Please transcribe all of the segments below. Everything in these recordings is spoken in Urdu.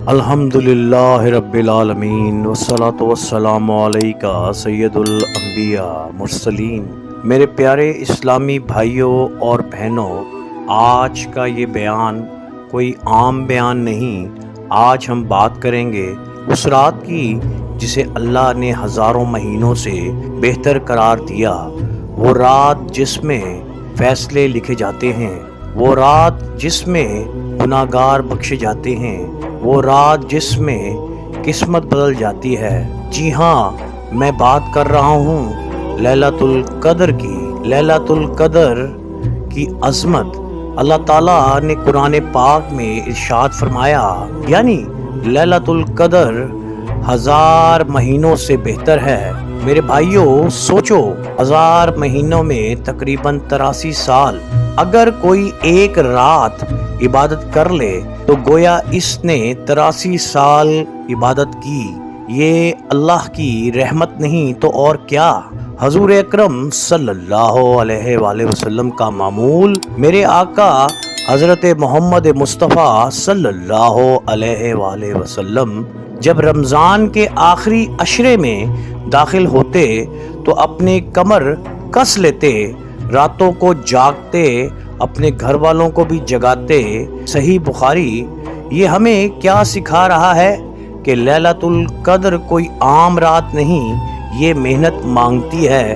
الحمدللہ رب العالمین والصلاة والسلام علیکہ سیدُ الانبیاء مرسلین۔ میرے پیارے اسلامی بھائیوں اور بہنوں، آج کا یہ بیان کوئی عام بیان نہیں۔ آج ہم بات کریں گے اس رات کی جسے اللہ نے ہزاروں مہینوں سے بہتر قرار دیا، وہ رات جس میں فیصلے لکھے جاتے ہیں، وہ رات جس میں گناہگار بخشے جاتے ہیں، وہ رات جس میں قسمت بدل جاتی ہے۔ جی ہاں، میں بات کر رہا ہوں لیلۃ القدر کی۔ لیلۃ القدر کی عظمت اللہ تعالیٰ نے قرآن پاک میں ارشاد فرمایا، یعنی لیلۃ القدر 1000 مہینوں سے بہتر ہے۔ میرے بھائیوں سوچو، 1000 مہینوں میں تقریباً 83 سال، اگر کوئی ایک رات عبادت کر لے تو گویا اس نے 83 سال عبادت کی۔ یہ اللہ کی رحمت نہیں تو اور کیا۔ حضور اکرم صلی اللہ علیہ وآلہ وسلم کا معمول، میرے آقا حضرت محمد مصطفیٰ صلی اللہ علیہ وآلہ وسلم جب رمضان کے آخری عشرے میں داخل ہوتے تو اپنے کمر کس لیتے، راتوں کو جاگتے، اپنے گھر والوں کو بھی جگاتے۔ صحیح بخاری یہ ہمیں کیا سکھا رہا ہے کہ لیلۃ القدر کوئی عام رات نہیں، یہ محنت مانگتی ہے،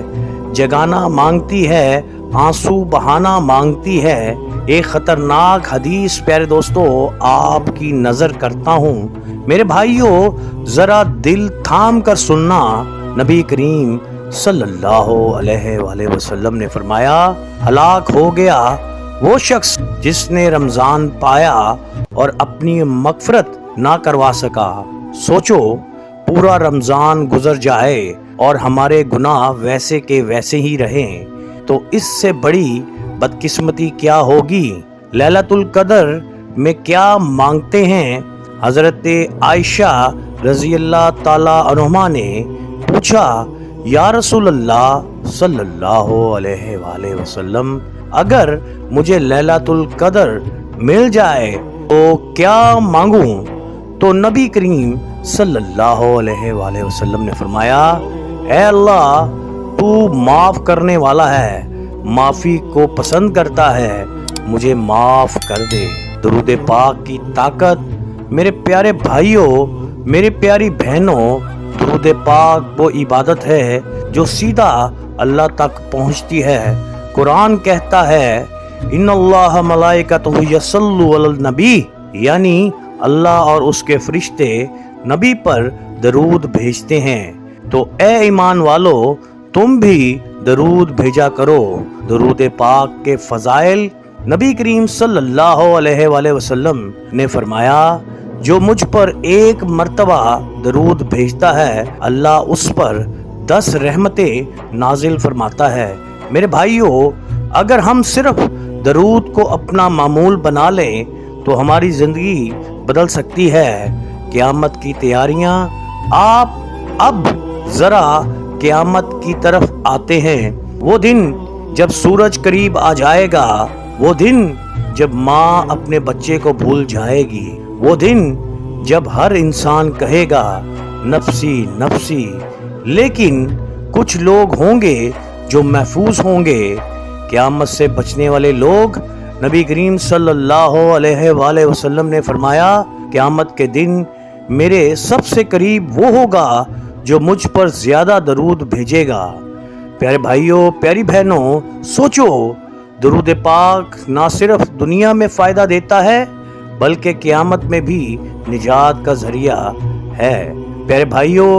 جگانا مانگتی ہے، آنسو بہانا مانگتی ہے۔ ایک خطرناک حدیث پیارے دوستو آپ کی نظر کرتا ہوں۔ میرے بھائیوں ذرا دل تھام کر سننا، نبی کریم صلی اللہ علیہ وآلہ وسلم نے فرمایا، ہلاک ہو گیا وہ شخص جس نے رمضان پایا اور اپنی مغفرت نہ کروا سکا۔ سوچو، پورا رمضان گزر جائے اور ہمارے گناہ ویسے کے ویسے ہی رہیں تو اس سے بڑی بدقسمتی کیا ہوگی۔ لیلۃ القدر میں کیا مانگتے ہیں؟ حضرت عائشہ رضی اللہ تعالی عنہما نے پوچھا، یا رسول اللہ صلی اللہ علیہ وآلہ وسلم، اگر مجھے لیلۃ القدر مل جائے تو کیا مانگوں؟ تو نبی کریم صلی اللہ علیہ وآلہ وسلم نے فرمایا، اے اللہ، تو معاف کرنے والا ہے، معافی کو پسند کرتا ہے، مجھے معاف کر دے۔ درود پاک کی طاقت، میرے پیارے بھائیوں، میری پیاری بہنوں، درود پاک وہ عبادت ہے جو سیدھا اللہ تک پہنچتی ہے۔ قرآن کہتا ہے، ان اللہ ملائکتہ یصلون علی النبی، یعنی اللہ اور اس کے فرشتے نبی پر درود بھیجتے ہیں، تو اے ایمان والو تم بھی درود بھیجا کرو۔ درود پاک کے فضائل، نبی کریم صلی اللہ علیہ وآلہ وسلم نے فرمایا، جو مجھ پر ایک مرتبہ درود بھیجتا ہے اللہ اس پر 10 رحمتیں نازل فرماتا ہے۔ میرے بھائیوں اگر ہم صرف درود کو اپنا معمول بنا لیں تو ہماری زندگی بدل سکتی ہے۔ قیامت کی تیاریاں، آپ اب ذرا قیامت کی طرف آتے ہیں۔ وہ دن جب سورج قریب آ جائے گا، وہ دن جب ماں اپنے بچے کو بھول جائے گی، وہ دن جب ہر انسان کہے گا نفسی نفسی، لیکن کچھ لوگ ہوں گے جو محفوظ ہوں گے۔ قیامت سے بچنے والے لوگ، نبی کریم صلی اللہ علیہ وآلہ وسلم نے فرمایا، قیامت کے دن میرے سب سے قریب وہ ہوگا جو مجھ پر زیادہ درود بھیجے گا۔ پیارے بھائیوں، پیاری بہنوں، سوچو، درود پاک نہ صرف دنیا میں فائدہ دیتا ہے بلکہ قیامت میں بھی نجات کا ذریعہ ہے۔ پیارے بھائیوں،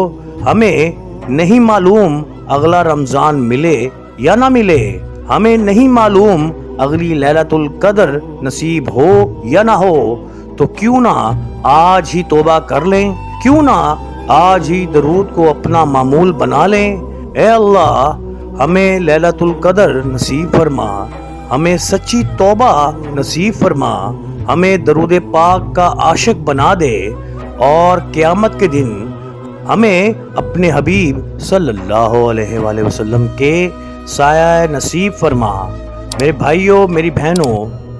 ہمیں نہیں معلوم اگلا رمضان ملے یا نہ ملے، ہمیں نہیں معلوم اگلی لیلۃ القدر نصیب ہو یا نہ ہو، تو کیوں نہ آج ہی توبہ کر لیں، کیوں نہ آج ہی درود کو اپنا معمول بنا لیں۔ اے اللہ، ہمیں لیلۃ القدر نصیب فرما، ہمیں سچی توبہ نصیب فرما، ہمیں درود پاک کا عاشق بنا دے، اور قیامت کے دن ہمیں اپنے حبیب صلی اللہ علیہ وآلہ وسلم کے سایہ نصیب فرما۔ میرے بھائیوں، میری بہنوں،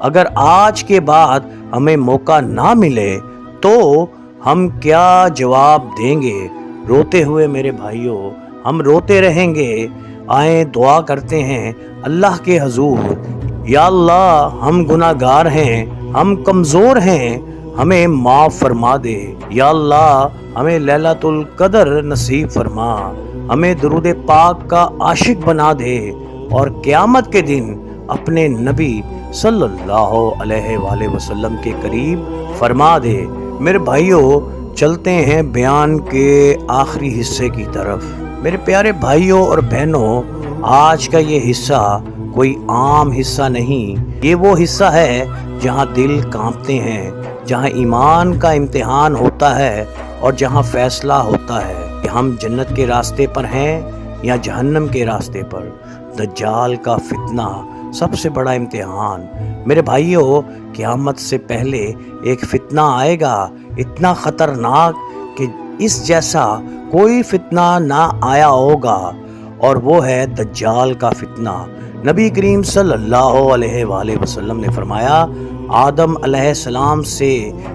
اگر آج کے بعد ہمیں موقع نہ ملے تو ہم کیا جواب دیں گے؟ روتے ہوئے میرے بھائیوں ہم روتے رہیں گے۔ آئیں دعا کرتے ہیں اللہ کے حضور، یا اللہ ہم گناہ گار ہیں، ہم کمزور ہیں، ہمیں معاف فرما دے۔ یا اللہ ہمیں لیلۃ القدر نصیب فرما، ہمیں درود پاک کا عاشق بنا دے اور قیامت کے دن اپنے نبی صلی اللہ علیہ وآلہ وسلم کے قریب فرما دے۔ میرے بھائیوں چلتے ہیں بیان کے آخری حصے کی طرف۔ میرے پیارے بھائیوں اور بہنوں، آج کا یہ حصہ کوئی عام حصہ نہیں، یہ وہ حصہ ہے جہاں دل کانپتے ہیں، جہاں ایمان کا امتحان ہوتا ہے اور جہاں فیصلہ ہوتا ہے کہ ہم جنت کے راستے پر ہیں یا جہنم کے راستے پر۔ دجال کا فتنہ سب سے بڑا امتحان۔ میرے بھائیوں قیامت سے پہلے ایک فتنہ آئے گا اتنا خطرناک کہ اس جیسا کوئی فتنہ نہ آیا ہوگا، اور وہ ہے دجال کا فتنہ۔ نبی کریم صلی اللہ علیہ وآلہ وسلم نے فرمایا، آدم علیہ السلام سے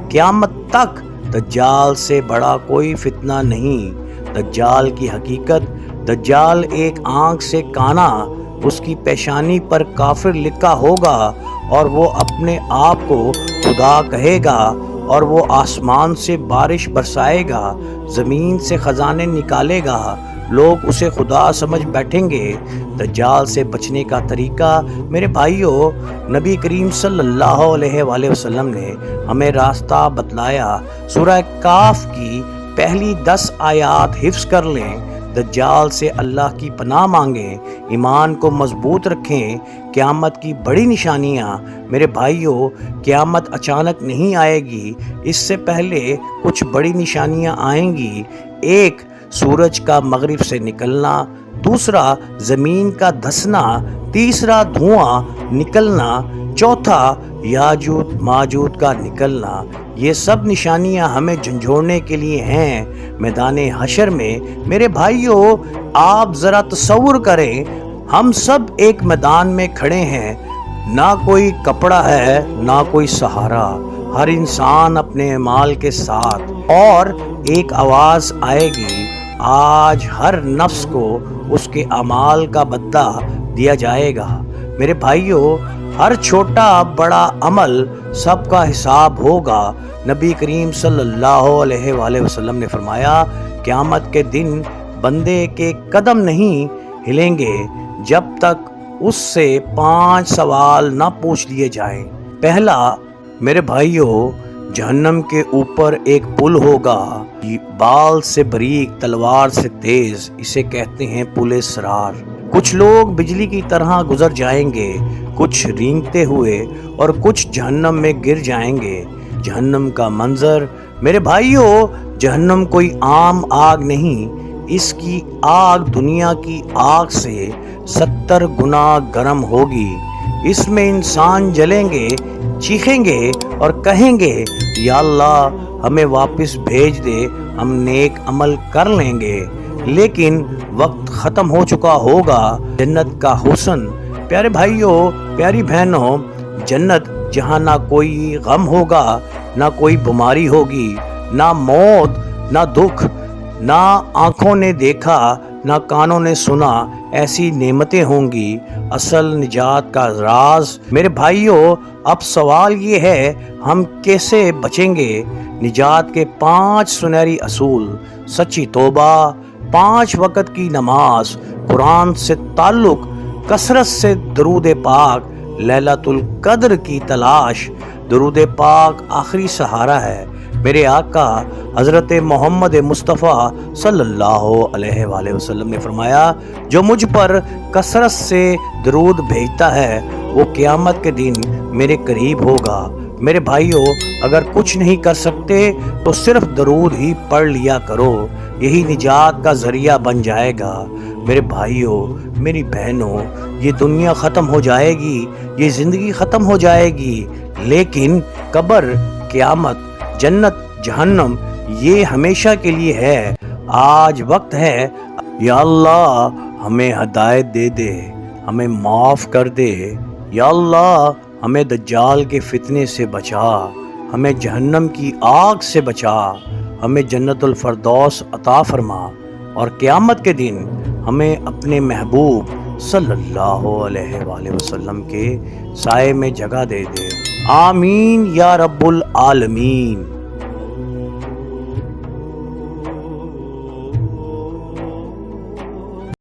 قیامت تک دجال سے بڑا کوئی فتنہ نہیں۔ دجال کی حقیقت، دجال ایک آنکھ سے کانا، اس کی پیشانی پر کافر لکھا ہوگا اور وہ اپنے آپ کو خدا کہے گا، اور وہ آسمان سے بارش برسائے گا، زمین سے خزانے نکالے گا، لوگ اسے خدا سمجھ بیٹھیں گے۔ دجال سے بچنے کا طریقہ میرے بھائیوں نبی کریم صلی اللہ علیہ وآلہ وسلم نے ہمیں راستہ بتلایا۔ سورہ کاف کی پہلی 10 آیات حفظ کر لیں، دجال سے اللہ کی پناہ مانگیں، ایمان کو مضبوط رکھیں۔ قیامت کی بڑی نشانیاں میرے بھائیوں، قیامت اچانک نہیں آئے گی، اس سے پہلے کچھ بڑی نشانیاں آئیں گی۔ ایک، سورج کا مغرب سے نکلنا، دوسرا زمین کا دھسنا، تیسرا دھواں نکلنا، چوتھا یاجوج ماجوج کا نکلنا۔ یہ سب نشانیاں ہمیں جھنجھوڑنے کے لیے ہیں میدان حشر میں۔ میرے بھائیوں آپ ذرا تصور کریں، ہم سب ایک میدان میں کھڑے ہیں، نہ کوئی کپڑا ہے نہ کوئی سہارا، ہر انسان اپنے اعمال کے ساتھ، اور ایک آواز آئے گی، آج ہر نفس کو اس کے اعمال کا بدلہ دیا جائے گا۔ میرے بھائیوں ہر چھوٹا بڑا عمل سب کا حساب ہوگا۔ نبی کریم صلی اللہ علیہ وآلہ وسلم نے فرمایا، قیامت کے دن بندے کے قدم نہیں ہلیں گے جب تک اس سے 5 سوال نہ پوچھ لیے جائیں۔ پہلا، میرے بھائیوں جہنم کے اوپر ایک پل ہوگا، بال سے باریک تلوار سے تیز، اسے کہتے ہیں پل اسرار۔ کچھ لوگ بجلی کی طرح گزر جائیں گے، کچھ رینگتے ہوئے اور کچھ جہنم میں گر جائیں گے۔ جہنم کا منظر میرے بھائیوں، جہنم کوئی عام آگ نہیں، اس کی آگ دنیا کی آگ سے 70 گنا گرم ہوگی۔ اس میں انسان جلیں گے، چیخیں گے اور کہیں گے، یا اللہ ہمیں واپس بھیج دے، ہم نیک عمل کر لیں گے۔ لیکن وقت ختم ہو چکا ہوگا۔ جنت کا حسن پیارے بھائیوں پیاری بہنوں، جنت جہاں نہ کوئی غم ہوگا، نہ کوئی بیماری ہوگی، نہ موت، نہ دکھ، نہ آنکھوں نے دیکھا نہ کانوں نے سنا ایسی نعمتیں ہوں گی۔ اصل نجات کا راز میرے بھائیوں، اب سوال یہ ہے ہم کیسے بچیں گے؟ نجات کے 5 سنہری اصول: سچی توبہ، 5 وقت کی نماز، قرآن سے تعلق، کثرت سے درود پاک، لیلۃ القدر کی تلاش۔ درود پاک آخری سہارا ہے۔ میرے آقا حضرت محمد مصطفیٰ صلی اللہ علیہ وآلہ وسلم نے فرمایا، جو مجھ پر کثرت سے درود بھیجتا ہے وہ قیامت کے دن میرے قریب ہوگا۔ میرے بھائیوں اگر کچھ نہیں کر سکتے تو صرف درود ہی پڑھ لیا کرو، یہی نجات کا ذریعہ بن جائے گا۔ میرے بھائیوں میری بہنوں، یہ دنیا ختم ہو جائے گی، یہ زندگی ختم ہو جائے گی، لیکن قبر، قیامت، جنت، جہنم یہ ہمیشہ کے لیے ہے۔ آج وقت ہے، یا اللہ ہمیں ہدایت دے دے، ہمیں معاف کر دے، یا اللہ ہمیں دجال کے فتنے سے بچا، ہمیں جہنم کی آگ سے بچا، ہمیں جنت الفردوس عطا فرما، اور قیامت کے دن ہمیں اپنے محبوب صلی اللہ علیہ وآلہ وسلم کے سائے میں جگہ دے دے۔ آمین یا رب العالمین۔